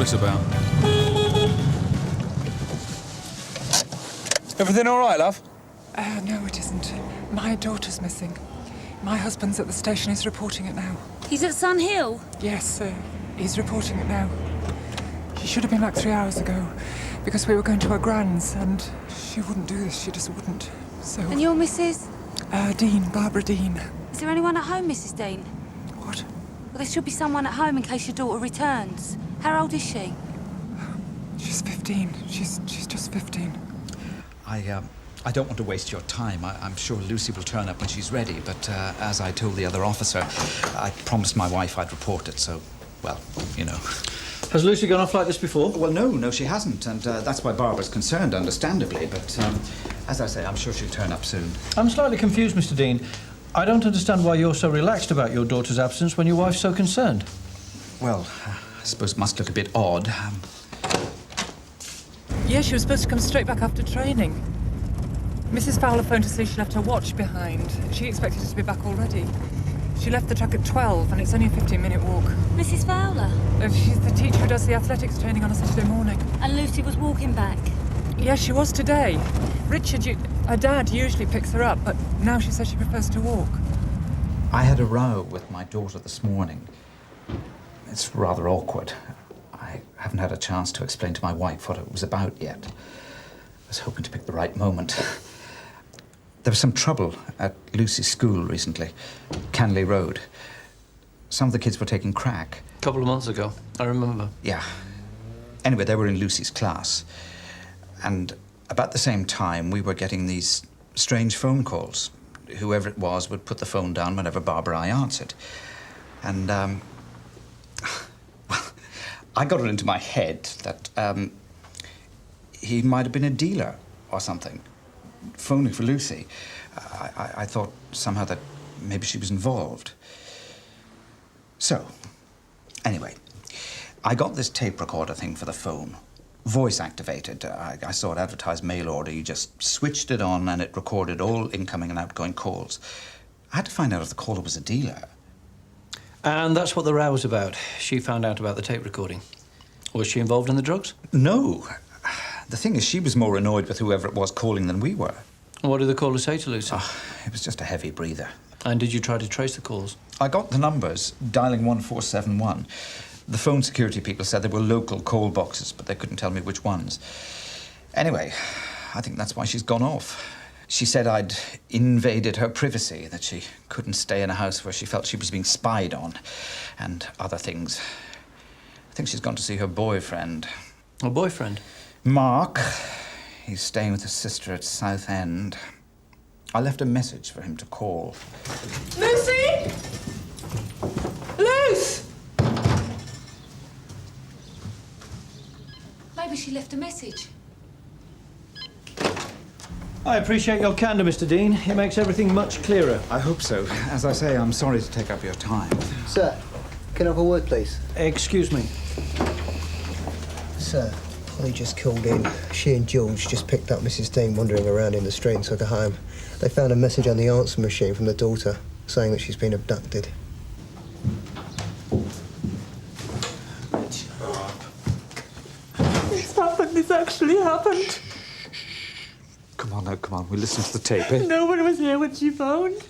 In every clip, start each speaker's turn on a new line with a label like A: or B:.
A: this about? Everything all right, love?
B: No, it isn't. My daughter's missing. My husband's at the station. He's reporting it now.
C: He's at Sun Hill?
B: Yes, he's reporting it now. He should have been back 3 hours ago, because we were going to her grand's, and she wouldn't do this. She just wouldn't. So...
C: And your missus?
B: Dean, Barbara Dean.
C: Is there anyone at home, Mrs. Dean?
B: What?
C: Well, there should be someone at home in case your daughter returns. How old is she?
B: She's 15. She's just 15.
D: I don't want to waste your time. I'm sure Lucy will turn up when she's ready, but as I told the other officer, I promised my wife I'd report it, so, well, you know.
E: Has Lucy gone off like this before?
D: Well, no, she hasn't, and that's why Barbara's concerned, understandably, but as I say, I'm sure she'll turn up soon.
E: I'm slightly confused, Mr. Dean. I don't understand why you're so relaxed about your daughter's absence when your wife's so concerned.
D: Well, I suppose it must look a bit odd.
B: Yeah, she was supposed to come straight back after training. Mrs. Fowler phoned to say she left her watch behind. She expected her to be back already. She left the track at 12, and it's only a 15-minute walk.
C: Mrs. Fowler?
B: She's the teacher who does the athletics training on a Saturday morning.
C: And Lucy was walking back?
B: Yes, she was today. Richard, her dad, usually picks her up, but now she says she prefers to walk.
D: I had a row with my daughter this morning. It's rather awkward. I haven't had a chance to explain to my wife what it was about yet. I was hoping to pick the right moment. There was some trouble at Lucy's school recently, Canley Road. Some of the kids were taking crack.
E: A couple of months ago, I remember.
D: Yeah. Anyway, they were in Lucy's class. And about the same time, we were getting these strange phone calls. Whoever it was would put the phone down whenever Barbara and I answered. And, well, I got it into my head that, he might have been a dealer or something, phoning for Lucy. I thought somehow that maybe she was involved. So, anyway, I got this tape recorder thing for the phone, voice activated. I saw it advertised mail order. You just switched it on and it recorded all incoming and outgoing calls. I had to find out if the caller was a dealer.
E: And that's what the row was about. She found out about the tape recording. Was she involved in the drugs?
D: No. The thing is, she was more annoyed with whoever it was calling than we were.
E: What did the caller say to Lucy?
D: Oh, it was just a heavy breather.
E: And did you try to trace the calls?
D: I got the numbers, dialing 1471. The phone security people said they were local call boxes, but they couldn't tell me which ones. Anyway, I think that's why she's gone off. She said I'd invaded her privacy, that she couldn't stay in a house where she felt she was being spied on, and other things. I think she's gone to see her boyfriend.
E: Her boyfriend?
D: Mark. He's staying with his sister at Southend. I left a message for him to call.
B: Lucy! Luce!
C: Maybe she left a message.
E: I appreciate your candour, Mr. Dean. It makes everything much clearer.
D: I hope so. As I say, I'm sorry to take up your time.
F: Sir, can I have a word, please?
E: Excuse me.
F: Sir, Holly just called in. She and George just picked up Mrs. Dean wandering around in the street and took her home. They found a message on the answer machine from the daughter saying that she's been abducted.
B: It's happened. It's actually happened.
D: Come on now, come on. We'll listen to the tape, eh?
B: No one was here when she phoned.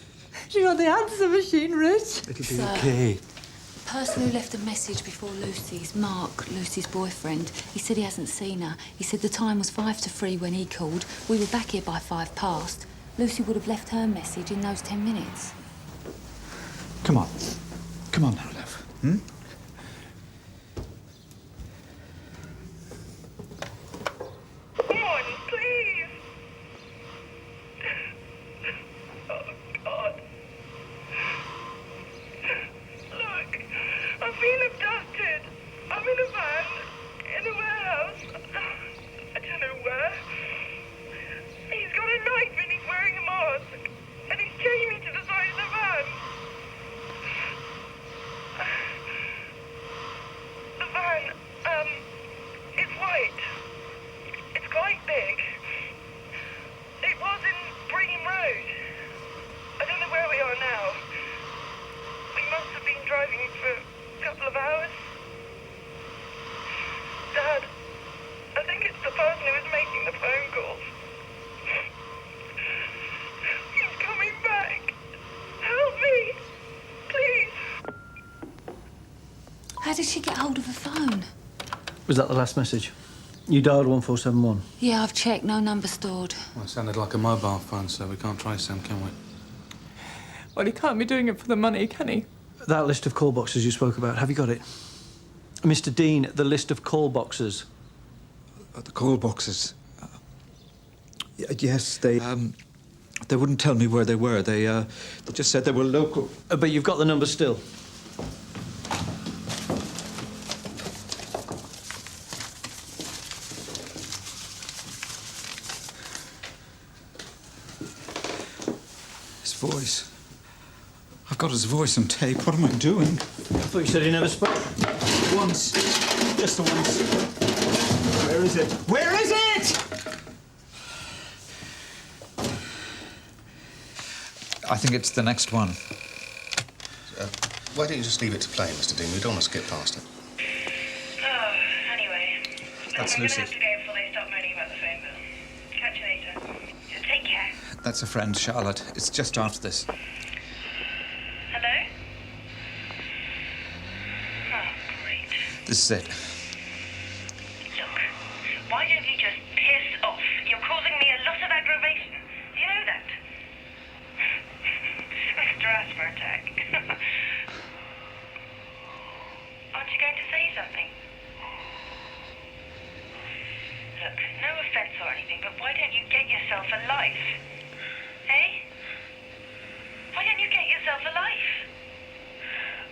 B: She got the answer machine, Rich.
D: It'll be
C: Sir.
D: okay.
C: The person who left a message before Lucy's, Mark, Lucy's boyfriend, he said he hasn't seen her. He said the time was 5 to 3 when he called. We were back here by 5 past. Lucy would have left her message in those 10 minutes.
D: Come on. Come on now, love. Hmm?
G: Come on, please. Oh, God. Look, I've been abducted. I'm in a van, in a warehouse. I don't know where. He's got a knife and he's wearing a mask. And he's chained me to the side of the van.
C: does she get hold of a phone?
E: Was that the last message? You dialed 1471?
C: Yeah, I've checked. No number stored.
A: Well, it sounded like a mobile phone, so we can't trace him, can we?
B: Well, he can't be doing it for the money, can he?
E: That list of call boxes you spoke about, have you got it? Mr. Dean, the list of call boxes.
D: The call boxes. Yes, they wouldn't tell me where they were. They just said they were local.
E: But you've got the number still.
D: His voice. I've got his voice on tape. What am I doing?
E: I thought you said he never spoke.
D: Once. Just once. Where is it? Where is it? I think it's the next one.
H: Why don't you just leave it to play, Mr. Dean? We don't want to skip past it.
G: Oh, anyway.
D: That's
G: I'm
D: Lucy.
G: gonna have to go before they stop moaning about the phone bill. Catch you later. Take care.
D: That's a friend, Charlotte. It's just after this.
G: Hello? Oh, great.
D: This is it.
G: Look, why don't you just piss off? You're causing me a lot of aggravation. Do you know that? Mr. Asthma attack. Aren't you going to say something? Look, no offense or anything, but why don't you get yourself a life? Eh? Why don't you get yourself a life?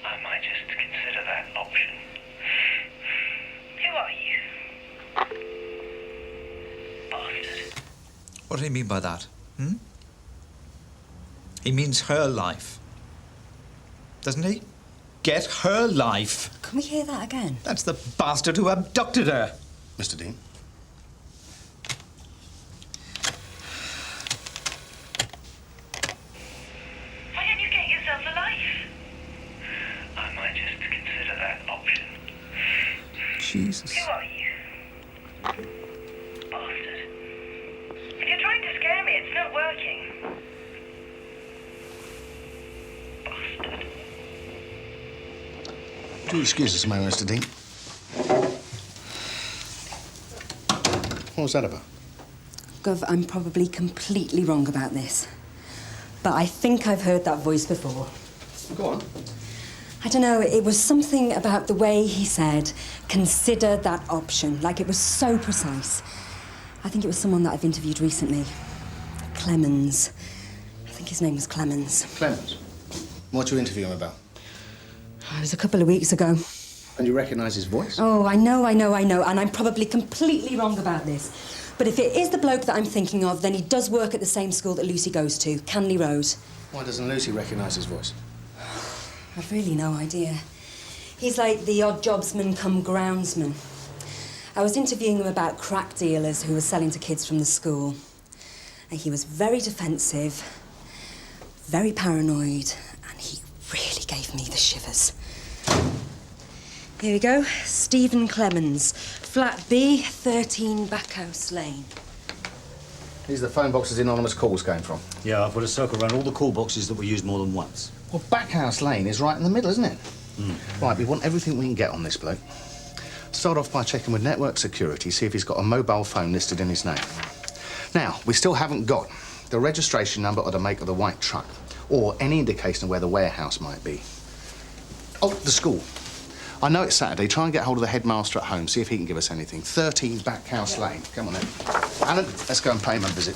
G: I might just consider that option. Who are you? Bastard.
D: What do you mean by that? He means her life. Doesn't he? Get her life.
I: Can we hear that again?
D: That's the bastard who abducted her.
H: Mr. Dean?
G: Why don't you get yourself a life? I might just consider that option.
D: Jesus.
G: Who are you? Bastard. If you're trying to scare me, it's not working. Bastard.
H: Do excuse us a moment, Mr. Dean. What was that about?
I: Gov, I'm probably completely wrong about this. But I think I've heard that voice before.
H: Go on.
I: I don't know, it was something about the way he said, consider that option. Like, it was so precise. I think it was someone that I've interviewed recently. Clemens. I think his name was Clemens.
H: Clemens? What you interview him about?
I: It was a couple of weeks ago.
H: And you recognise his voice?
I: Oh, I know, and I'm probably completely wrong about this. But if it is the bloke that I'm thinking of, then he does work at the same school that Lucy goes to, Canley Road.
H: Why doesn't Lucy recognise his voice?
I: I've really no idea. He's like the odd jobsman come groundsman. I was interviewing him about crack dealers who were selling to kids from the school. And he was very defensive, very paranoid, and he really gave me the shivers. Here we go. Stephen Clemens, flat B, 13 Backhouse Lane.
H: These are the phone boxes anonymous calls came from.
J: Yeah, I've put a circle around all the call boxes that were used more than once.
H: Well, Backhouse Lane is right in the middle, isn't it? Right, we want everything we can get on this bloke. Start off by checking with network security, see if he's got a mobile phone listed in his name. Now, we still haven't got the registration number or the make of the white truck, or any indication of where the warehouse might be. Oh, the school. I know it's Saturday. Try and get hold of the headmaster at home, see if he can give us anything. 13 Backhouse Lane. Come on then. Alan, let's go and pay him a visit.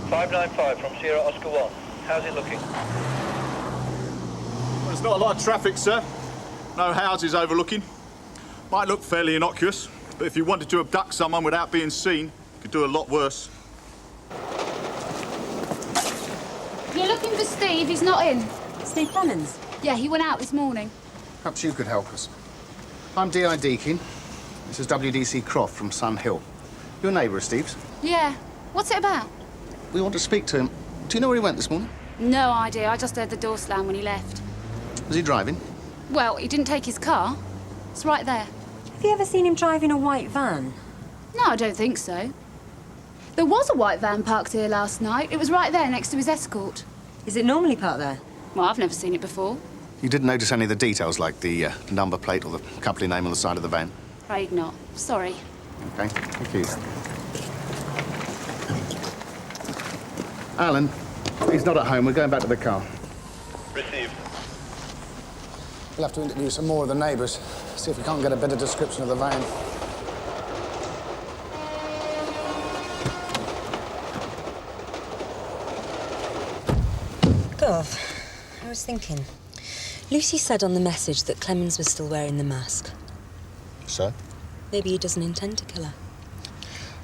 K: 595 from Sierra Oscar 1. How's it looking?
L: Well, there's not a lot of traffic, sir. No houses overlooking. Might look fairly innocuous, but if you wanted to abduct someone without being seen, you could do a lot worse.
M: You're looking for Steve, he's not in.
I: Steve Clemens?
M: Yeah, he went out this morning.
H: Perhaps you could help us. I'm D.I. Deakin. This is W.D.C. Croft from Sun Hill. Your neighbour of Steve's.
M: Yeah. What's it about?
H: We want to speak to him. Do you know where he went this morning?
M: No idea. I just heard the door slam when he left.
H: Was he driving?
M: Well, he didn't take his car. It's right there.
I: Have you ever seen him driving a white van?
M: No, I don't think so. There was a white van parked here last night. It was right there next to his escort.
I: Is it normally parked there?
M: Well, I've never seen it before.
H: You didn't notice any of the details, like the number plate or the company name on the side of the van?
M: Afraid not. Sorry.
H: OK, thank you. Alan, he's not at home. We're going back to the car.
K: Received.
N: We'll have to interview some more of the neighbours, see if we can't get a better description of the van.
I: Gov, I was thinking. Lucy said on the message that Clemens was still wearing the mask.
H: So?
I: Maybe he doesn't intend to kill her.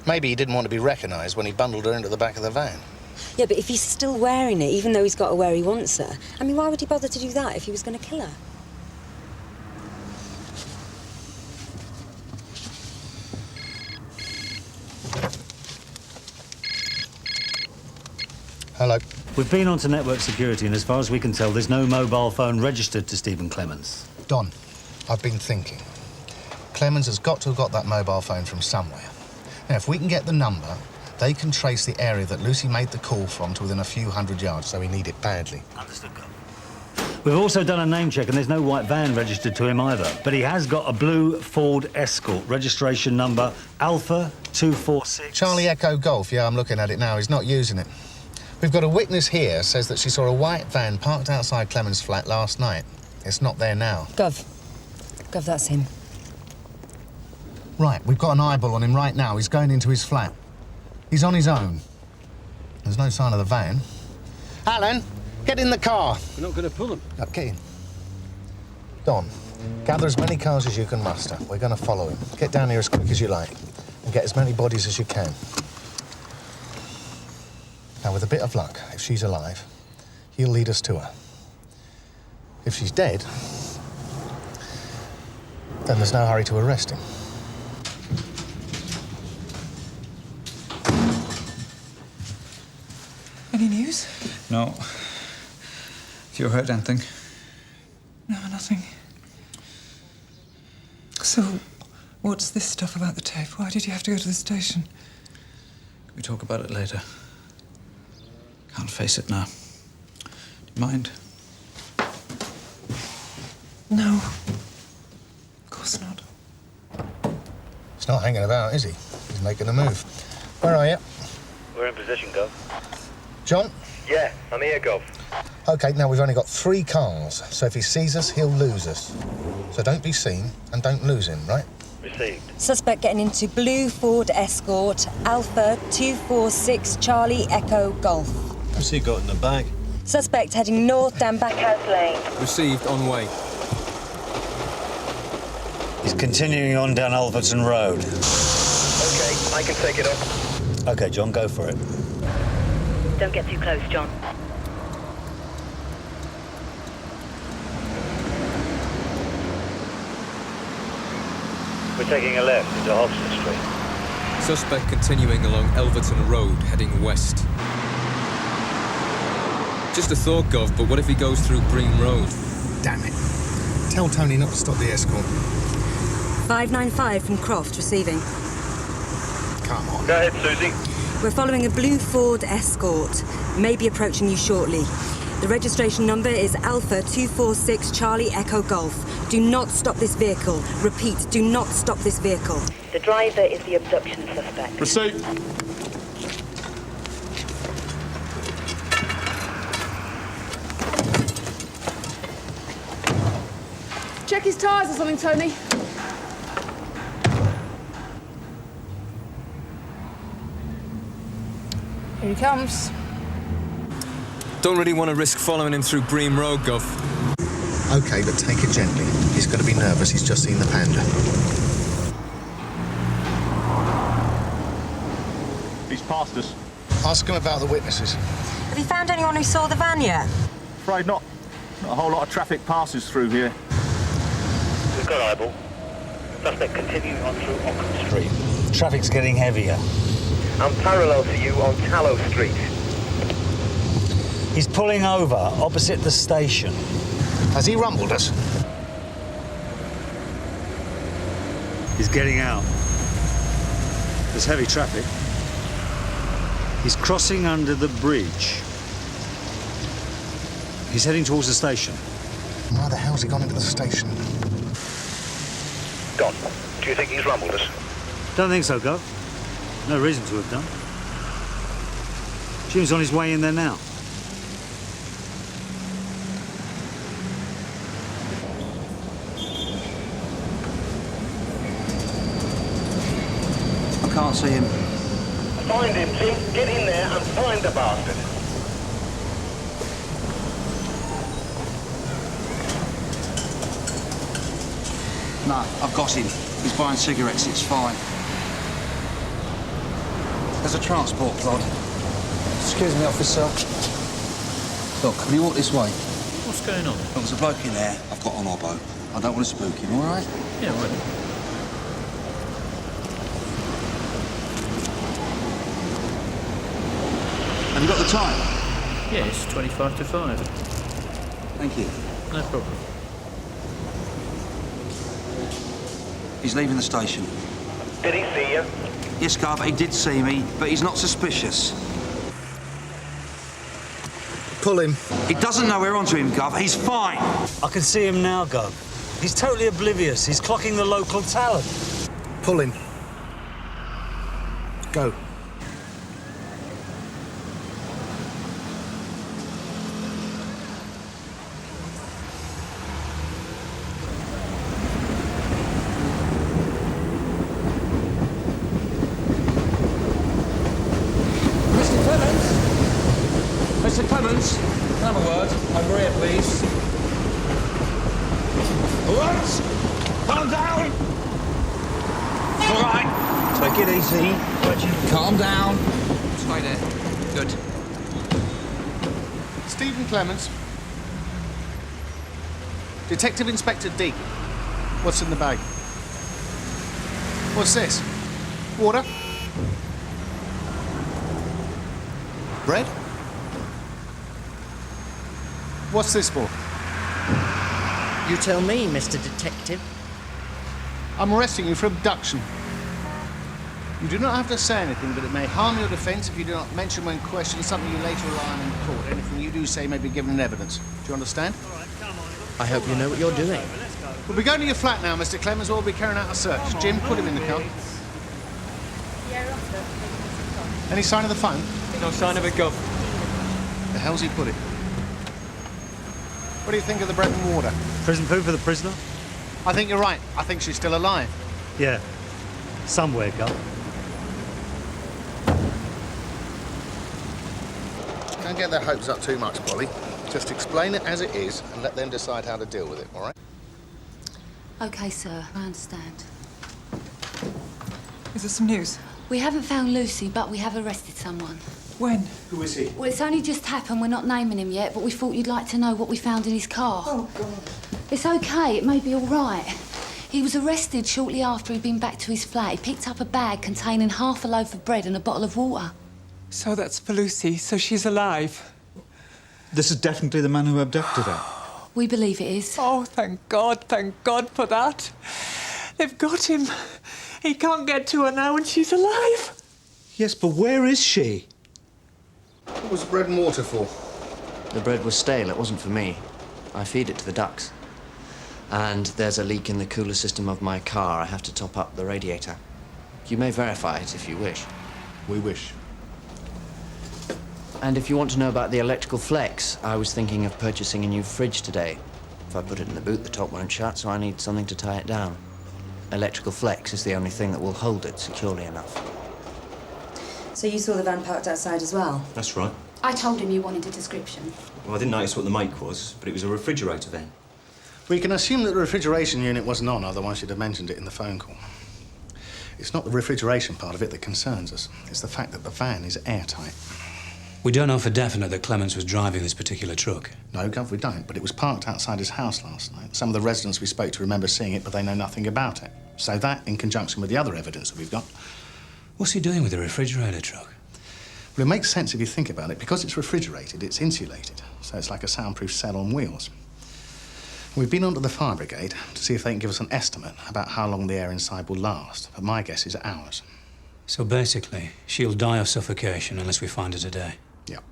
H: Maybe he didn't want to be recognised when he bundled her into the back of the van.
I: Yeah, but if he's still wearing it, even though he's got her where he wants her, I mean, why would he bother to do that if he was going to kill her?
H: Hello.
J: We've been onto network security, and as far as we can tell, there's no mobile phone registered to Stephen Clemens.
H: Don, I've been thinking. Clemens has got to have got that mobile phone from somewhere. Now, if we can get the number, they can trace the area that Lucy made the call from to within a few hundred yards, so we need it badly.
J: Understood, Gov. We've also done a name check, and there's no white van registered to him either. But he has got a blue Ford Escort, registration number Alpha 246.
H: Charlie Echo Golf, yeah, I'm looking at it now. He's not using it. We've got a witness here, says that she saw a white van parked outside Clemens' flat last night. It's not there now.
I: Gov, that's him.
H: Right, we've got an eyeball on him right now. He's going into his flat. He's on his own. There's no sign of the van. Alan, get in the car.
E: We're not going to pull him.
H: No, get in. Don, gather as many cars as you can muster. We're going to follow him. Get down here as quick as you like and get as many bodies as you can. Now, with a bit of luck, if she's alive, he'll lead us to her. If she's dead, then there's no hurry to arrest him.
B: Any news?
D: No. Have you heard anything?
B: No, nothing. So, what's this stuff about the tape? Why did you have to go to the station?
D: Can we talk about it later? Can't face it now. Do you mind?
B: No. Of course not.
H: He's not hanging about, is he? He's making a move. Where are you?
K: We're in position, Gov.
H: John?
K: Yeah, I'm here, Gov.
H: OK, now we've only got 3 cars, so if he sees us, he'll lose us. So don't be seen and don't lose him, right?
K: Received.
I: Suspect getting into blue Ford Escort, Alpha 246 Charlie Echo Golf.
E: What's he got in the bag?
I: Suspect heading north down Backhouse Lane.
E: Received, on way.
J: He's continuing on down Alverton Road.
K: OK, I can take it up.
J: OK, John, go for it.
I: Don't get too close, John.
K: We're taking a left into Hobson Street.
O: Suspect continuing along Elverton Road, heading west. Just a thought, Gov, but what if he goes through Bream Road?
H: Damn it. Tell Tony not to stop the escort.
I: 595 from Croft, receiving.
H: Come on.
K: Go ahead, Susie.
I: We're following a blue Ford Escort. May be approaching you shortly. The registration number is Alpha 246 Charlie Echo Golf. Do not stop this vehicle. Repeat, do not stop this vehicle.
P: The driver is the abduction suspect.
L: Received.
M: Check his tyres or something, Tony. Here he comes.
O: Don't really want to risk following him through Bream Road, Gov.
H: OK, but take it gently. He's going to be nervous. He's just seen the panda.
L: He's past us.
H: Ask him about the witnesses.
I: Have you found anyone who saw the van yet?
L: Afraid not. Not a whole lot of traffic passes through here.
K: We've got eyeball. Suspect continuing on through Oakham Street.
J: Traffic's getting heavier.
K: I'm parallel to you on Tallow Street.
J: He's pulling over opposite the station.
H: Has he rumbled us?
J: He's getting out. There's heavy traffic. He's crossing under the bridge. He's heading towards the station.
N: Why the hell's he gone into the station?
K: Don, do you think he's rumbled us?
J: Don't think so, Gov. No reason to have done. Jim's on his way in there now.
D: I can't see him.
K: Find him, Tim. Get in there and find the bastard.
D: No, I've got him. He's buying cigarettes, it's fine. There's a transport plod.
F: Excuse me, officer.
D: Look, can you walk this way?
E: What's going on?
D: There's a bloke in there. I've got an obbo. I don't want to spook him, all right?
E: Yeah, right.
D: Have you got the time?
E: Yeah, it's 25 to 5.
D: Thank you.
E: No problem.
D: He's leaving the station.
K: Did he see you?
D: Yes, Carver, he did see me, but he's not suspicious.
N: Pull him.
D: He doesn't know we're onto him, Gov. He's fine.
J: I can see him now, Gov. He's totally oblivious. He's clocking the local talent.
N: Pull him. Go.
A: Mr. Clemens, can I have a word? Over here, please. What? Calm down! All right. Take it easy. Calm down. Stay there. Good.
N: Stephen Clemens. Detective Inspector Deakin. What's in the bag? What's this? Water? Bread? What's this for?
Q: You tell me, Mr. Detective.
N: I'm arresting you for abduction. You do not have to say anything, but it may harm your defence if you do not mention when questioned something you later rely on in court. Anything you do say may be given in evidence. Do you understand?
Q: I hope you know what you're doing.
N: We'll be going to your flat now, Mr. Clemens. We'll be carrying out a search. Jim, put him in the car. Any sign of the phone?
B: No sign of it, Gov.
N: The hell's he put it? What do you think of the bread and water?
J: Prison food for the prisoner?
N: I think you're right. I think she's still alive.
J: Yeah. Somewhere, Gov.
N: Don't get their hopes up too much, Polly. Just explain it as it is and let them decide how to deal with it, all right?
C: OK, sir, I understand.
B: Is there some news?
C: We haven't found Lucy, but we have arrested someone.
B: When?
N: Who is he?
C: Well, it's only just happened. We're not naming him yet, but we thought you'd like to know what we found in his car.
B: Oh, God.
C: It's OK. It may be all right. He was arrested shortly after he'd been back to his flat. He picked up a bag containing half a loaf of bread and a bottle of water.
B: So that's for Lucy, so she's alive.
R: This is definitely the man who abducted her.
C: We believe it is.
B: Oh, thank God for that. They've got him. He can't get to her now and she's alive.
R: Yes, but where is she?
N: What was bread and water for?
Q: The bread was stale. It wasn't for me. I feed it to the ducks. And there's a leak in the cooler system of my car. I have to top up the radiator. You may verify it if you wish.
N: We wish.
Q: And if you want to know about the electrical flex, I was thinking of purchasing a new fridge today. If I put it in the boot, the top won't shut, so I need something to tie it down. Electrical flex is the only thing that will hold it securely enough.
I: So you saw the van parked outside as well?
S: That's right.
M: I told him you wanted a description.
S: Well, I didn't notice what the make was, but it was a refrigerator van.
N: We can assume that the refrigeration unit wasn't on, otherwise you'd have mentioned it in the phone call. It's not the refrigeration part of it that concerns us. It's the fact that the van is airtight.
A: We don't know for definite that Clemens was driving this particular truck.
N: No, Gov, we don't, but it was parked outside his house last night. Some of the residents we spoke to remember seeing it, but they know nothing about it. So that, in conjunction with the other evidence that we've got...
A: What's he doing with the refrigerator truck?
N: Well, it makes sense if you think about it. Because it's refrigerated, it's insulated, so it's like a soundproof cell on wheels. We've been onto the fire brigade to see if they can give us an estimate about how long the air inside will last, but my guess is hours.
A: So basically, she'll die of suffocation unless we find her today.
N: Yep.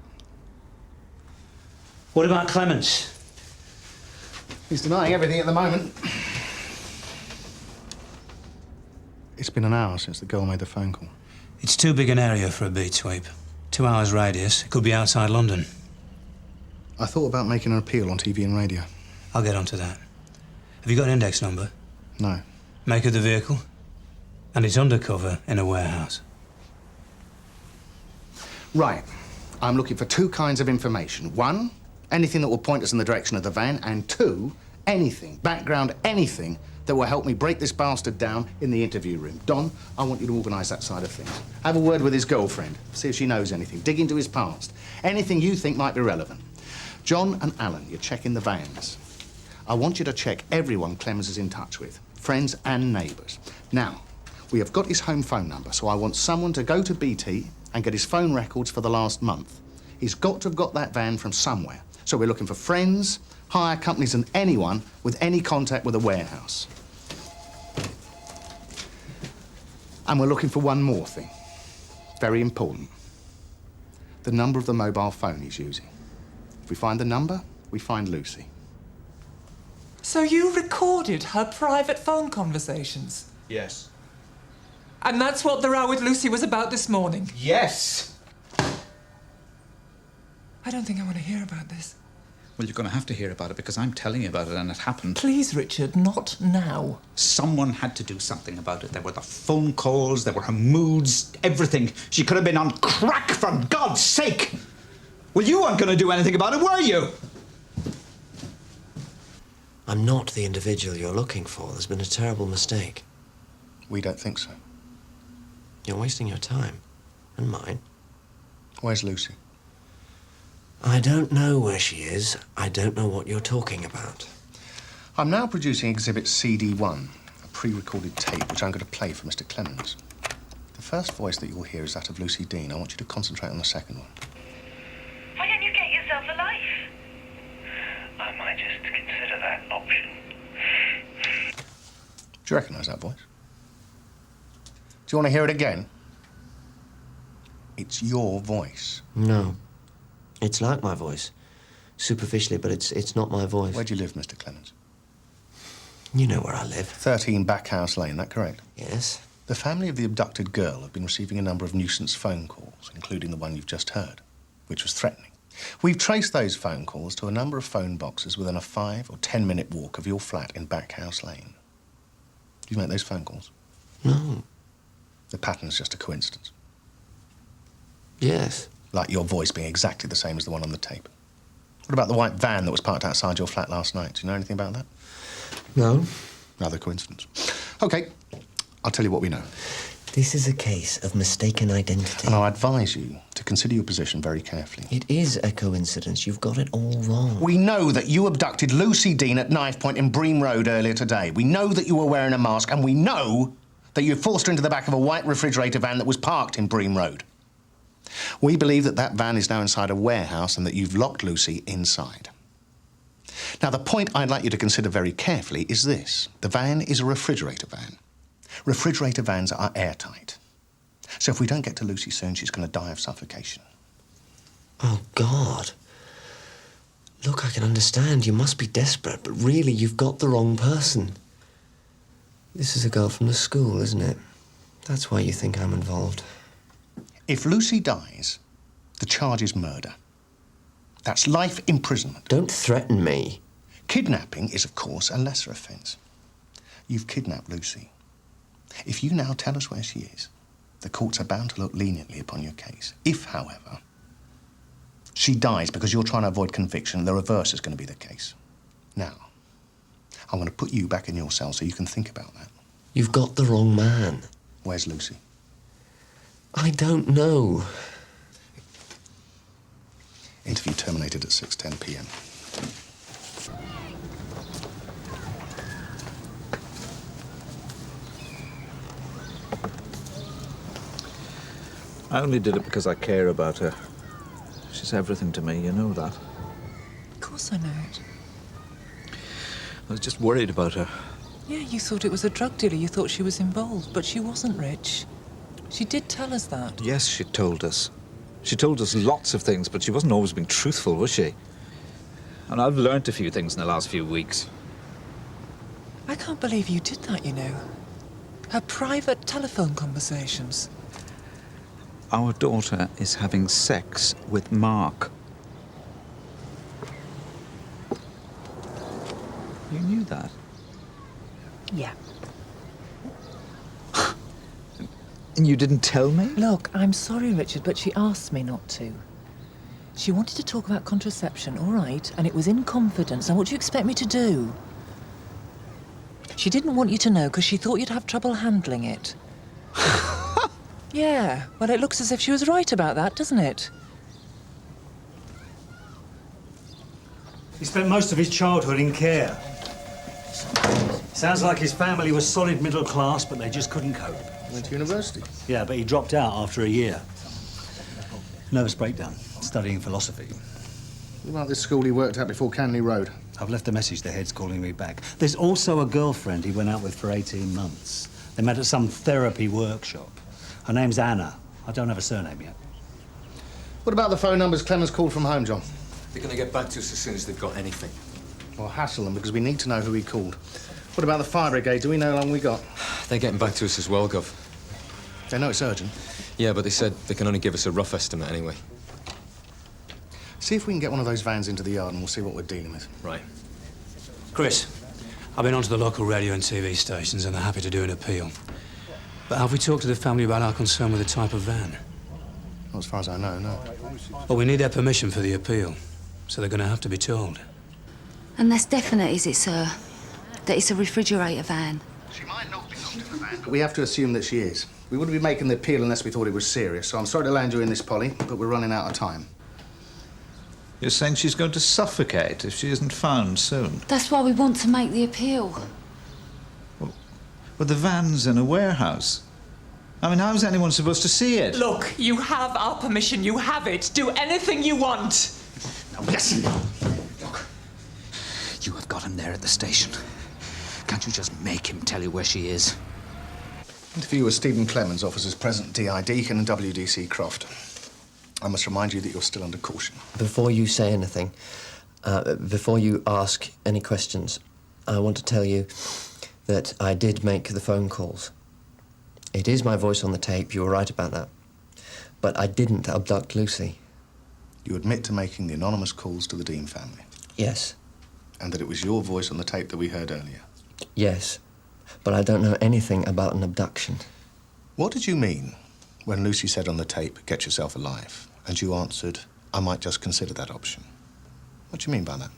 J: What about Clemens?
H: He's denying everything at the moment. It's been an hour since the girl made the phone call.
A: It's too big an area for a beat sweep. 2 hours radius. It could be outside London.
H: I thought about making an appeal on TV and radio.
A: I'll get onto that. Have you got an index number?
H: No.
A: Make of the vehicle? And it's undercover in a warehouse.
H: Right. I'm looking for 2 kinds of information. 1, anything that will point us in the direction of the van, and 2, anything, background, anything that will help me break this bastard down in the interview room. Don, I want you to organise that side of things. Have a word with his girlfriend, see if she knows anything. Dig into his past. Anything you think might be relevant. John and Alan, you're checking the vans. I want you to check everyone Clemens is in touch with, friends and neighbours. Now, we have got his home phone number, so I want someone to go to BT and get his phone records for the last month. He's got to have got that van from somewhere. So we're looking for friends, hire companies and anyone with any contact with a warehouse. And we're looking for one more thing. Very important. The number of the mobile phone he's using. If we find the number, we find Lucy.
B: So you recorded her private phone conversations?
D: Yes.
B: And that's what the row with Lucy was about this morning?
D: Yes!
B: I don't think I want to hear about this.
D: Well, you're going to have to hear about it because I'm telling you about it and it happened.
B: Please, Richard, not now.
D: Someone had to do something about it. There were the phone calls, there were her moods, everything. She could have been on crack, for God's sake! Well, you weren't going to do anything about it, were you?
Q: I'm not the individual you're looking for. There's been a terrible mistake.
H: We don't think so.
Q: You're wasting your time. And mine.
H: Where's Lucy?
Q: I don't know where she is. I don't know what you're talking about.
H: I'm now producing Exhibit CD1, a pre-recorded tape which I'm going to play for Mr. Clemens. The first voice that you'll hear is that of Lucy Dean. I want you to concentrate on the second one.
G: Why don't you get yourself a life? I might just consider that option.
H: Do you recognise that voice? Do you want to hear it again? It's your voice.
Q: No. It's like my voice. Superficially, but it's not my voice.
H: Where do you live, Mr. Clemens?
Q: You know where I live.
H: 13 Backhouse Lane, that correct?
Q: Yes.
H: The family of the abducted girl have been receiving a number of nuisance phone calls, including the one you've just heard, which was threatening. We've traced those phone calls to a number of phone boxes within a 5 or 10 minute walk of your flat in Backhouse Lane. Do you make those phone calls?
Q: No.
H: The pattern's just a coincidence.
Q: Yes.
H: Like your voice being exactly the same as the one on the tape. What about the white van that was parked outside your flat last night? Do you know anything about that?
Q: No.
H: Another coincidence. OK, I'll tell you what we know.
Q: This is a case of mistaken identity.
H: And I advise you to consider your position very carefully.
Q: It is a coincidence. You've got it all wrong.
H: We know that you abducted Lucy Dean at knife point in Bream Road earlier today. We know that you were wearing a mask, and we know that you forced her into the back of a white refrigerator van that was parked in Bream Road. We believe that that van is now inside a warehouse and that you've locked Lucy inside. Now, the point I'd like you to consider very carefully is this. The van is a refrigerator van. Refrigerator vans are airtight. So if we don't get to Lucy soon, she's going to die of suffocation.
Q: Oh, God. Look, I can understand. You must be desperate, but really, you've got the wrong person. This is a girl from the school, isn't it? That's why you think I'm involved.
H: If Lucy dies, the charge is murder. That's life imprisonment.
Q: Don't threaten me.
H: Kidnapping is, of course, a lesser offence. You've kidnapped Lucy. If you now tell us where she is, the courts are bound to look leniently upon your case. If, however, she dies because you're trying to avoid conviction, the reverse is going to be the case. Now, I'm going to put you back in your cell so you can think about that.
Q: You've got the wrong man.
H: Where's Lucy?
Q: I don't know.
H: Interview terminated at 6:10 p.m.
R: I only did it because I care about her. She's everything to me, you know that.
B: Of course I know it.
R: I was just worried about her.
B: Yeah, you thought it was a drug dealer. You thought she was involved, but she wasn't, Rich. She did tell us that.
R: Yes, she told us. She told us lots of things, but she wasn't always being truthful, was she? And I've learnt a few things in the last few weeks.
B: I can't believe you did that, you know. Her private telephone conversations.
R: Our daughter is having sex with Mark. You knew that?
B: Yeah.
R: And you didn't tell me?
B: Look, I'm sorry, Richard, but she asked me not to. She wanted to talk about contraception, all right, and it was in confidence. Now, what do you expect me to do? She didn't want you to know because she thought you'd have trouble handling it. Yeah, well, it looks as if she was right about that, doesn't it?
J: He spent most of his childhood in care. Sounds like his family was solid middle class, but they just couldn't cope.
N: Went to university?
J: Yeah, but he dropped out after a year. Nervous breakdown, studying philosophy.
N: What about this school he worked at before Canley Road?
J: I've left a message, the head's calling me back. There's also a girlfriend he went out with for 18 months. They met at some therapy workshop. Her name's Anna. I don't have a surname yet.
N: What about the phone numbers Clemens called from home, John?
O: They're going to get back to us as soon as they've got anything.
N: Well, hassle them, because we need to know who he called. What about the fire brigade? Do we know how long we got?
O: They're getting back to us as well, Gov.
N: They know it's urgent.
O: Yeah, but they said they can only give us a rough estimate anyway.
N: See if we can get one of those vans into the yard and we'll see what we're dealing with.
O: Right.
A: Chris, I've been onto the local radio and TV stations and they're happy to do an appeal. But have we talked to the family about our concern with the type of van?
N: Not as far as I know, no.
A: Well, we need their permission for the appeal, so they're going to have to be told.
C: And that's definite, is it, sir? That it's a refrigerator van?
N: She might not be locked in the van. We have to assume that she is. We wouldn't be making the appeal unless we thought it was serious, so I'm sorry to land you in this, Polly, but we're running out of time.
R: You're saying she's going to suffocate if she isn't found soon?
C: That's why we want to make the appeal.
R: Well, the van's in a warehouse. I mean, how's anyone supposed to see it?
B: Look, you have our permission. You have it. Do anything you want.
D: Now listen. Look, you have got him there at the station. Can't you just make him tell you where she is?
N: Interview with Stephen Clemens, officers present DI Deakin and WDC Croft. I must remind you that you're still under caution.
Q: Before you say anything, before you ask any questions, I want to tell you that I did make the phone calls. It is my voice on the tape, you were right about that. But I didn't abduct Lucy.
N: You admit to making the anonymous calls to the Dean family?
Q: Yes.
N: And that it was your voice on the tape that we heard earlier?
Q: Yes. But I don't know anything about an abduction.
N: What did you mean when Lucy said on the tape, "Get yourself alive," and you answered, "I might just consider that option"? What do you mean by that?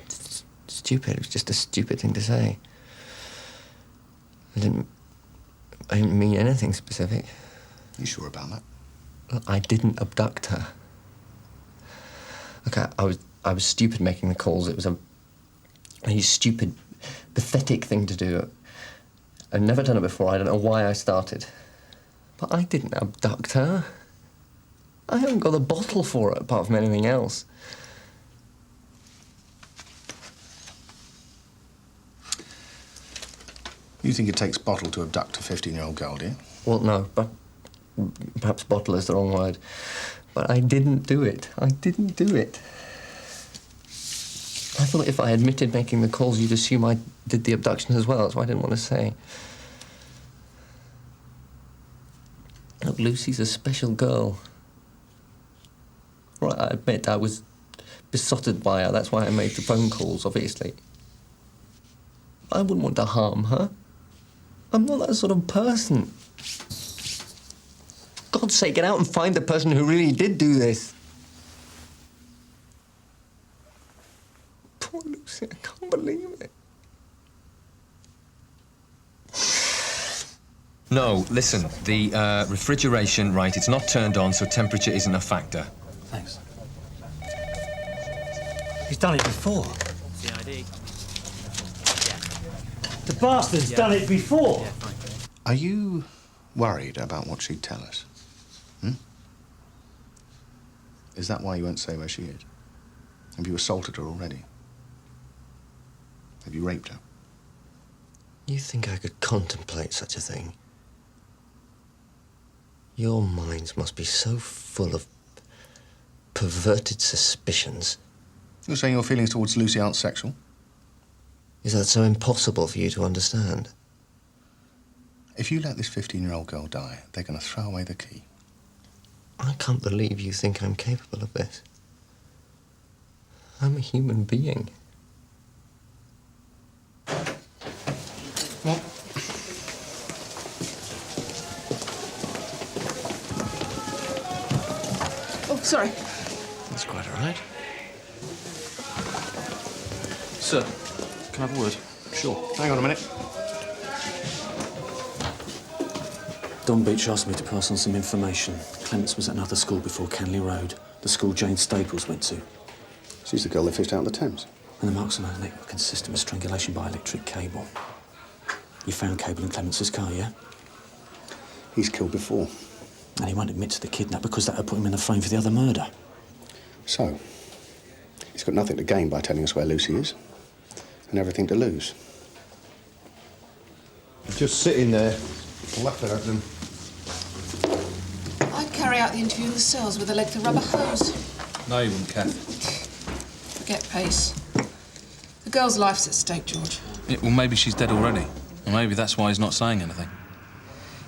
Q: It's stupid. It was just a stupid thing to say. I didn't mean anything specific.
N: You sure about that?
Q: Well, I didn't abduct her. Okay, I was stupid making the calls. It was a stupid, pathetic thing to do. I've never done it before. I don't know why I started. But I didn't abduct her. I haven't got a bottle for it, apart from anything else.
N: You think it takes bottle to abduct a 15-year-old girl, do you?
Q: Well, no, but perhaps bottle is the wrong word. But I didn't do it. I didn't do it. I thought if I admitted making the calls, you'd assume I did the abduction as well. That's why I didn't want to say. Look, Lucy's a special girl. Right, I admit I was besotted by her. That's why I made the phone calls, obviously. I wouldn't want to harm her. I'm not that sort of person. God's sake, get out and find the person who really did do this. Poor Lucy, I can't believe it.
O: No, listen, the refrigeration, right, it's not turned on, so temperature isn't a factor.
J: Thanks. He's done it before.
T: CID.
J: The bastard's done it before.
N: Are you worried about what she'd tell us? Is that why you won't say where she is? Have you assaulted her already? Have you raped her?
Q: You think I could contemplate such a thing? Your minds must be so full of perverted suspicions.
N: You're saying your feelings towards Lucy aren't sexual?
F: Is that so impossible for you to understand?
N: If you let this 15-year-old girl die, they're going to throw away the key.
F: I can't believe you think I'm capable of this. I'm a human being.
N: What?
B: Oh, sorry.
F: That's quite all right.
T: Sir, can I have a word?
N: Sure. Hang on a minute.
T: Don Beach asked me to pass on some information. Clemens was at another school before Canley Road, the school Jane Staples went to.
N: She's the girl they fished out of the Thames.
T: And the marks on her neck were consistent with strangulation by electric cable. You found cable in Clemens's car, yeah?
N: He's killed before.
T: And he won't admit to the kidnap because that would put him in the frame for the other murder.
N: So, he's got nothing to gain by telling us where Lucy is, and everything to lose.
U: Just sitting there, laughing at them.
B: I'd carry out the interview in the cells with a length of rubber hose.
V: No, you wouldn't, Kath.
B: Forget Pace. The girl's life's at stake, George.
V: Yeah, well, maybe she's dead already. Or maybe that's why he's not saying anything.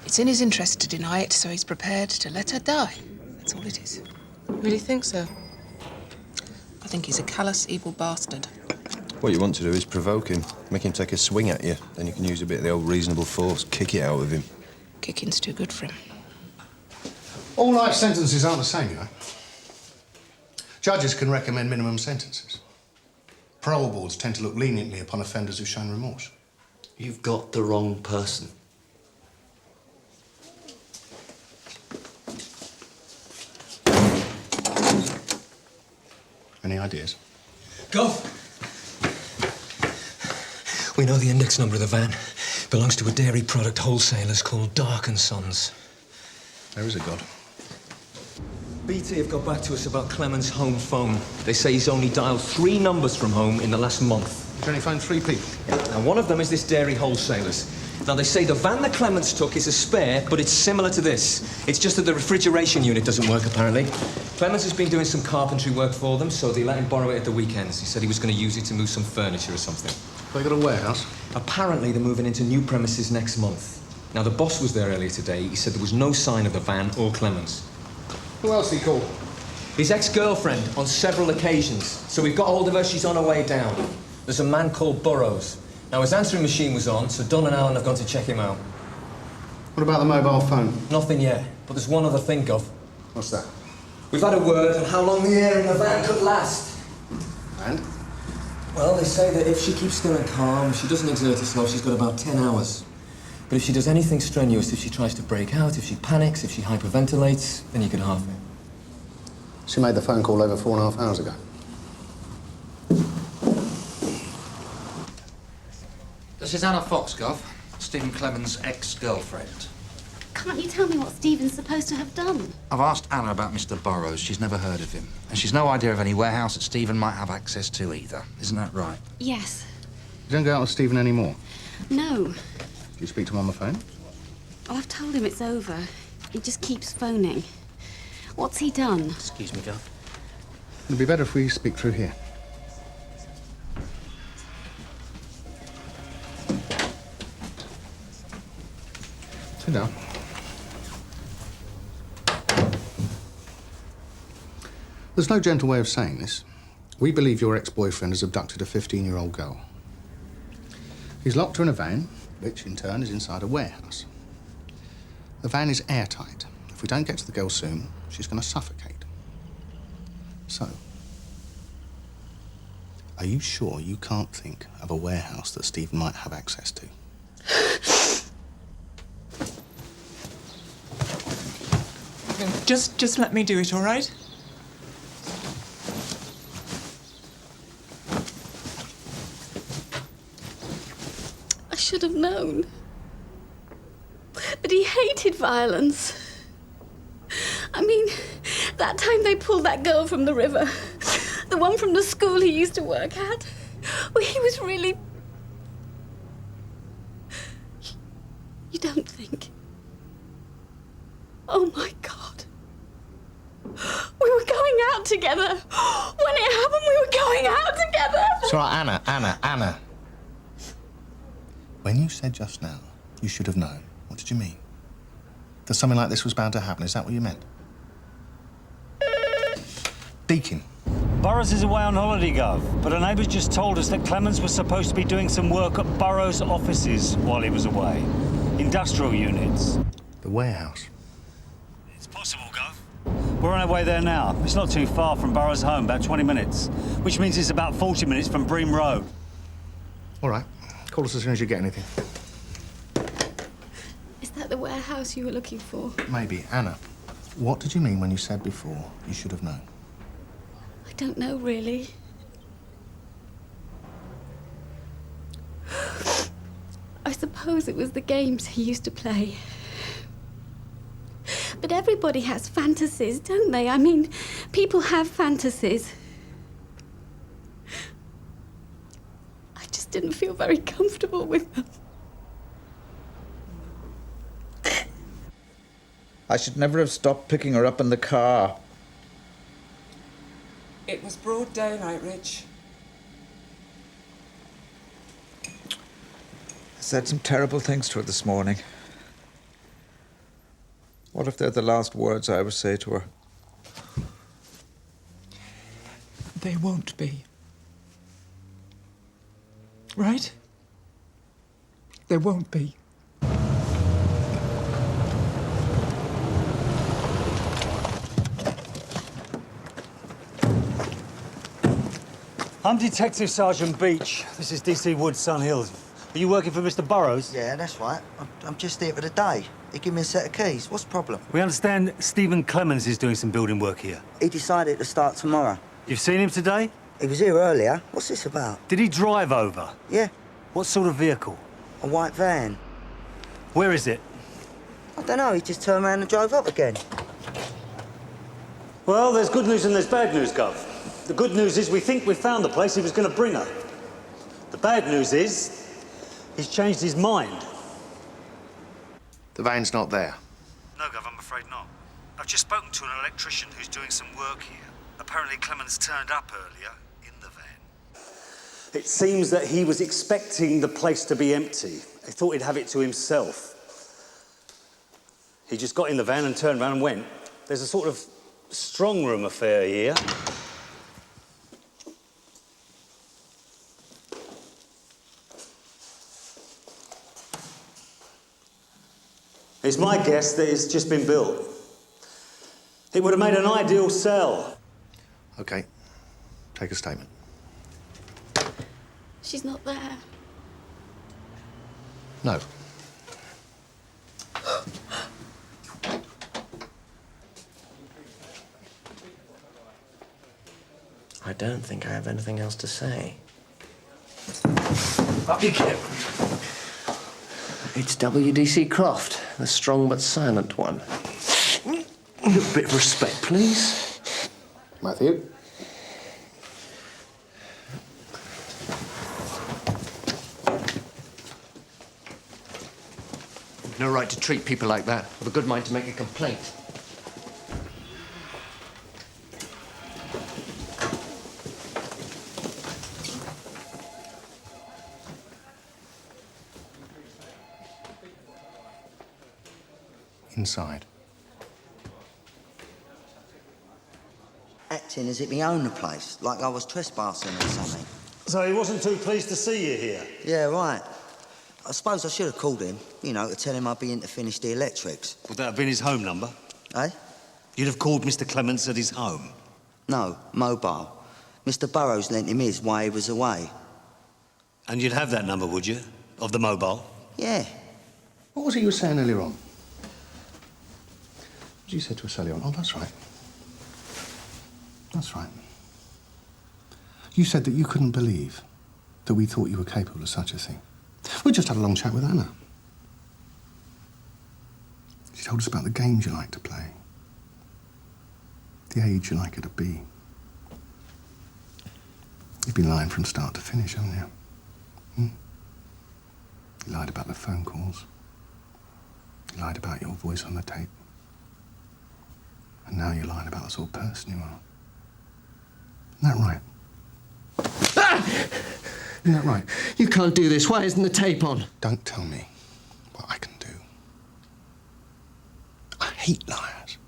B: It's in his interest to deny it, so he's prepared to let her die. That's all it is. You really think so? I think he's a callous, evil bastard.
U: What you want to do is provoke him, make him take a swing at you. Then you can use a bit of the old reasonable force, kick it out of him.
B: Kicking's too good for him.
N: All life sentences aren't the same, you know. Judges can recommend minimum sentences. Parole boards tend to look leniently upon offenders who've shown remorse.
Q: You've got the wrong person.
N: Any ideas?
A: Go! We know the index number of the van. Belongs to a dairy product wholesalers called Dark & Sons.
N: There is a God.
O: BT have got back to us about Clemens' home phone. They say he's only dialed 3 numbers from home in the last month.
N: He's only phoned 3 people?
O: Yeah. Now, one of them is this dairy wholesalers. Now, they say the van that Clemens took is a spare, but it's similar to this. It's just that the refrigeration unit doesn't work, apparently. Clemens has been doing some carpentry work for them, so they let him borrow it at the weekends. He said he was going to use it to move some furniture or something.
N: They got a warehouse?
O: Apparently, they're moving into new premises next month. Now, the boss was there earlier today. He said there was no sign of the van or Clemens.
N: Who else he called?
O: His ex-girlfriend on several occasions. So we've got hold of her. She's on her way down. There's a man called Burrows. Now, his answering machine was on, so Don and Alan have gone to check him out.
N: What about the mobile phone?
O: Nothing yet, but there's one other thing, Gov.
N: What's that?
O: We've had a word on how long the air in the van could last.
N: And?
O: Well, they say that if she keeps still and calm, she doesn't exert herself, she's got about 10 hours. But if she does anything strenuous, if she tries to break out, if she panics, if she hyperventilates, then you can halve it.
N: She made the phone call over 4.5 hours ago.
W: This is Anna Fox, Gov. Stephen Clemens' ex-girlfriend.
M: Can't you tell me what Stephen's supposed to have done?
W: I've asked Anna about Mr. Burrows. She's never heard of him. And she's no idea of any warehouse that Stephen might have access to either. Isn't that right?
M: Yes.
N: You don't go out with Stephen anymore?
M: No.
N: Do you speak to him on the phone?
M: Oh, I've told him it's over. He just keeps phoning. What's he done?
Q: Excuse me, Gov.
N: It'd be better if we speak through here. Sit down. There's no gentle way of saying this. We believe your ex-boyfriend has abducted a 15-year-old girl. He's locked her in a van, which in turn is inside a warehouse. The van is airtight. If we don't get to the girl soon, she's going to suffocate. So, are you sure you can't think of a warehouse that Stephen might have access to?
B: Just let me do it, all right?
M: I should have known. But he hated violence. I mean, that time they pulled that girl from the river, the one from the school he used to work at, well, he was really... You don't think? Oh, my God. We were going out together. When it happened, we were going out together.
N: It's all right, Anna. When you said just now, you should have known, what did you mean? That something like this was bound to happen, is that what you meant? Deakin.
J: Burrows is away on holiday, Gov, but a neighbour's just told us that Clemens was supposed to be doing some work at Burrows' offices while he was away. Industrial units.
N: The warehouse.
J: It's possible, Gov. We're on our way there now. It's not too far from Burrows' home, about 20 minutes, which means it's about 40 minutes from Bream Road.
N: All right. Call us as soon as you get anything.
M: Is that the warehouse you were looking for?
N: Maybe. Anna, what did you mean when you said before you should have known?
M: I don't know, really. I suppose it was the games he used to play. But everybody has fantasies, don't they? I mean, people have fantasies. I just didn't feel very comfortable with them.
R: I should never have stopped picking her up in the car.
E: It was broad daylight, Rich.
R: I said some terrible things to her this morning. What if they're the last words I ever say to her?
E: They won't be. Right? There won't be.
J: I'm Detective Sergeant Beach. This is DC Woods, Sun Hills. Are you working for Mr. Burrows?
L: Yeah, that's right. I'm just here for the day. He gave me a set of keys. What's the problem?
J: We understand Stephen Clemens is doing some building work here.
L: He decided to start tomorrow.
J: You've seen him today?
L: He was here earlier. What's this about?
J: Did he drive over?
L: Yeah.
J: What sort of vehicle?
L: A white van.
J: Where is it?
L: I don't know. He just turned around and drove up again.
J: Well, there's good news and there's bad news, Gov. The good news is we think we've found the place he was going to bring her. The bad news is he's changed his mind.
N: The van's not there.
J: No, Gov, I'm afraid not. I've just spoken to an electrician who's doing some work here. Apparently Clemens turned up earlier in the van. It seems that he was expecting the place to be empty. He thought he'd have it to himself. He just got in the van and turned around and went. There's a sort of strong room affair here. It's my guess that it's just been built. It would have made an ideal cell.
N: OK. Take a statement.
M: She's not there.
N: No.
Q: I don't think I have anything else to say.
L: Up you get.
Q: It's WDC Croft, the strong but silent one. A bit of respect, please.
N: Matthew.
Q: You've no right to treat people like that. I've a good mind to make a complaint.
N: Inside.
L: Acting as if he owned the place, like I was trespassing or something.
J: So he wasn't too pleased to see you here?
L: Yeah, right. I suppose I should have called him, you know, to tell him I'd be in to finish the electrics.
J: Would that have been his home number?
L: Eh?
J: You'd have called Mr. Clemens at his home?
L: No, mobile. Mr. Burrows lent him his while he was away.
J: And you'd have that number, would you? Of the mobile?
L: Yeah.
N: What was it you were saying earlier on? What did you say to us earlier on? Oh, that's right. That's right. You said that you couldn't believe that we thought you were capable of such a thing. We just had a long chat with Anna. She told us about the games you like to play, the age you like her to be. You've been lying from start to finish, haven't you? You lied about the phone calls. You lied about your voice on the tape. And now you're lying about the sort of person you are. Isn't that right?
H: Isn't that right?
F: You can't do this. Why isn't the tape on?
H: Don't tell me what I can do. I hate liars.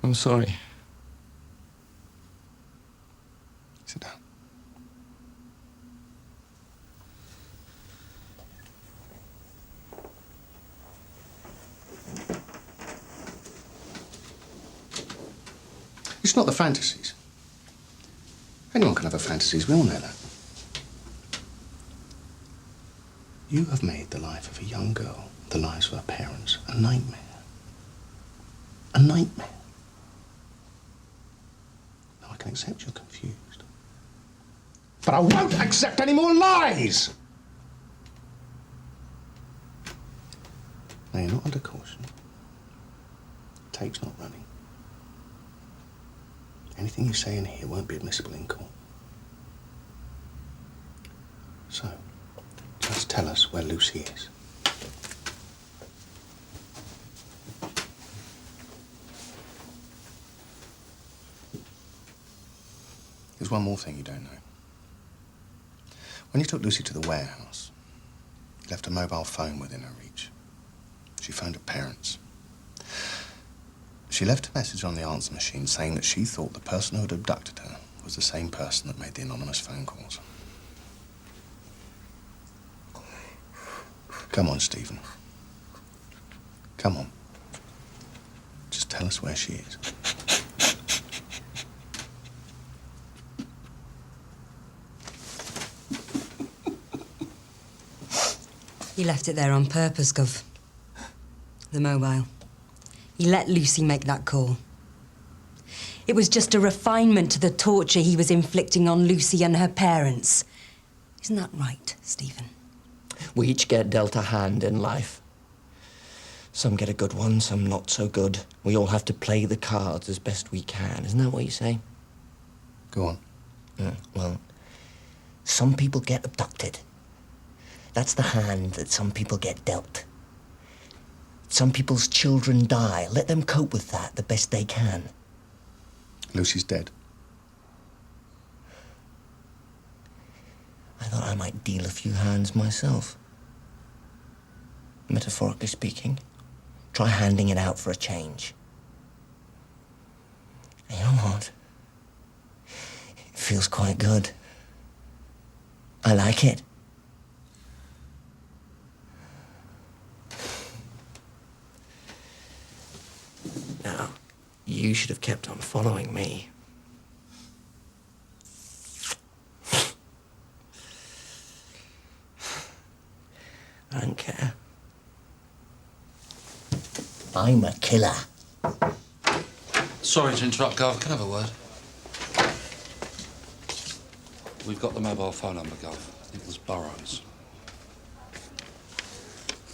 F: I'm sorry.
H: Sit down. It's not the fantasies. Anyone can have a fantasies, we all know that. You have made the life of a young girl, the lives of her parents, a nightmare. A nightmare. Now, I can accept you're confused. But I won't accept any more lies! Now, you're not under caution. Tape's not running. Anything you say in here won't be admissible in court. So, just tell us where Lucy is. There's one more thing you don't know. When you took Lucy to the warehouse, you left a mobile phone within her reach. She phoned her parents. She left a message on the answer machine saying that she thought the person who had abducted her was the same person that made the anonymous phone calls. Come on, Stephen. Come on. Just tell us where she is.
I: He left it there on purpose, Gov. The mobile. He let Lucy make that call. It was just a refinement to the torture he was inflicting on Lucy and her parents. Isn't that right, Stephen?
Q: We each get dealt a hand in life. Some get a good one, some not so good. We all have to play the cards as best we can. Isn't that what you say?
H: Go on.
Q: Well, some people get abducted. That's the hand that some people get dealt. Some people's children die. Let them cope with that the best they can.
H: Lucy's dead.
Q: I thought I might deal a few hands myself. Metaphorically speaking. Try handing it out for a change. And you know what? It feels quite good. I like it. Now, you should have kept on following me. I don't care. I'm a killer.
W: Sorry to interrupt, Gov. Can I have a word? We've got the mobile phone number, Gov. It was Burrows.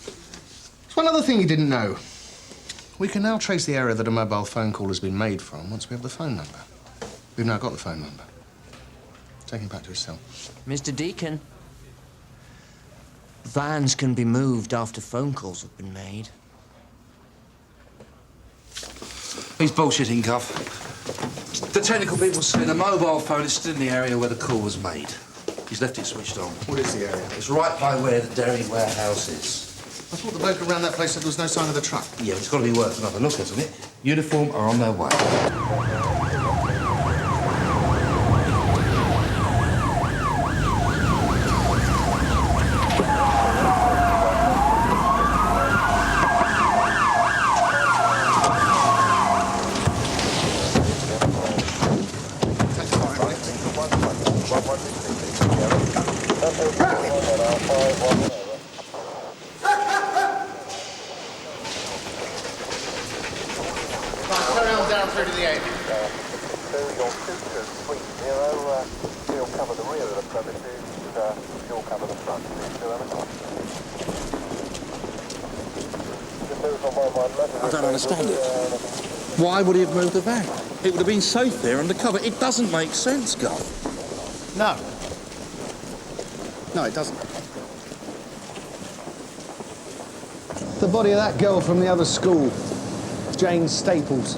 H: There's one other thing you didn't know. We can now trace the area that a mobile phone call has been made from once we have the phone number. We've now got the phone number. Take him back to his cell.
Q: Mr. Deakin, vans can be moved after phone calls have been made.
W: He's bullshitting, Gov. The technical people say the mobile phone is still in the area where the call was made. He's left it switched on.
H: What is the area?
W: It's right by where the dairy warehouse is.
H: I thought the bloke around that place said there was no sign of the truck.
W: Yeah, it's got to be worth another look, hasn't it? Uniform are on their way. I don't understand it. Why would he have moved the van? It would have been safe there under cover. It doesn't make sense, Gov.
H: No. No, it doesn't. The body of that girl from the other school, Jane Staples.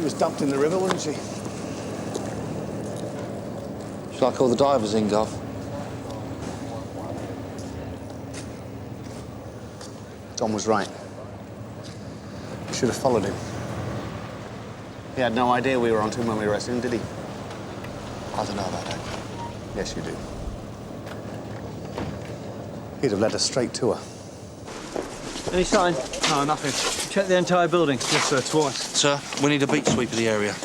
N: was dumped in the river, wasn't she?
W: Shall I call the divers in, Gov?
N: Tom was right. We should have followed him. He had no idea we were onto him when we arrested him, did he?
W: I don't know about that.
N: Yes, you do. He'd have led us straight to her.
J: Any sign? No, nothing. Check the entire building. Yes, sir, twice.
W: Sir, we need a beat sweep of the area.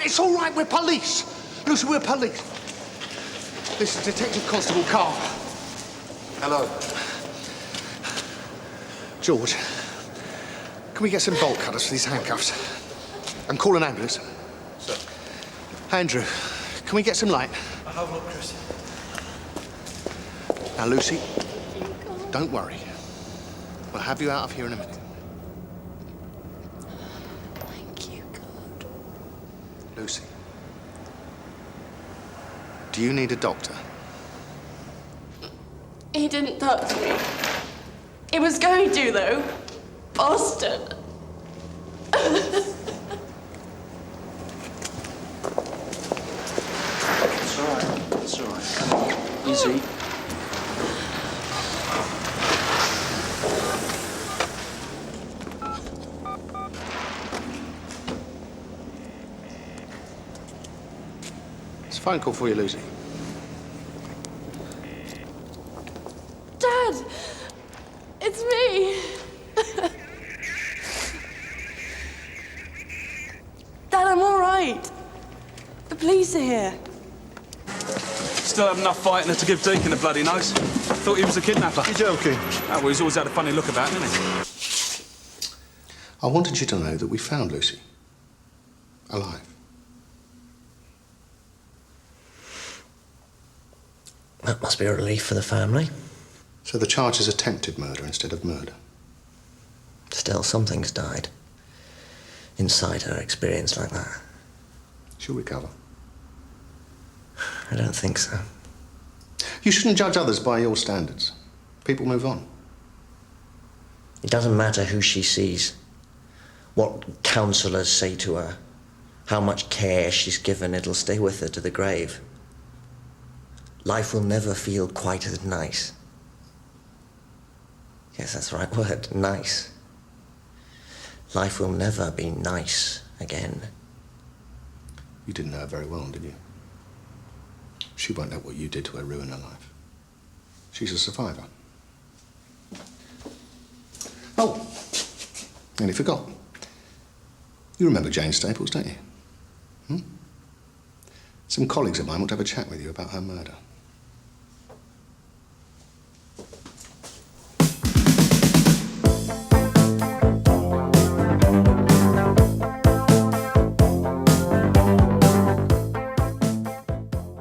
N: It's all right, we're police. Lucy, we're police. This is Detective Constable Carver.
W: Hello.
N: George, can we get some bolt cutters for these handcuffs? And call an ambulance.
W: Sir.
N: Andrew, can we get some light?
W: I have a look, Chris.
N: Now, Lucy, don't worry. We'll have you out of here in a minute.
M: Thank you, God.
N: Lucy, do you need a doctor?
M: He didn't touch me. He was going to, though. Bastard.
W: It's all right. It's all right. Come on. Easy.
N: It's a phone call for you, Lucy.
M: Dad! It's me! Dad, I'm all right. The police are here.
V: Still have enough fighting to give Deakin a bloody nose. Thought he was a kidnapper.
N: You're joking.
V: Oh, well, he's always had a funny look about him, hasn't he?
N: I wanted you to know that we found Lucy. Alive.
Q: That must be a relief for the family.
N: So the charge is attempted murder instead of murder.
Q: Still, something's died. Inside her experience like that.
N: She'll recover.
Q: I don't think so.
N: You shouldn't judge others by your standards. People move on.
Q: It doesn't matter who she sees, what counsellors say to her, how much care she's given, it'll stay with her to the grave. Life will never feel quite as nice. Yes, that's the right word, nice. Life will never be nice again.
N: You didn't know her very well, did you? She won't let what you did to her ruin her life. She's a survivor. Oh, nearly forgot. You remember Jane Staples, don't you? Some colleagues of mine want to have a chat with you about her murder.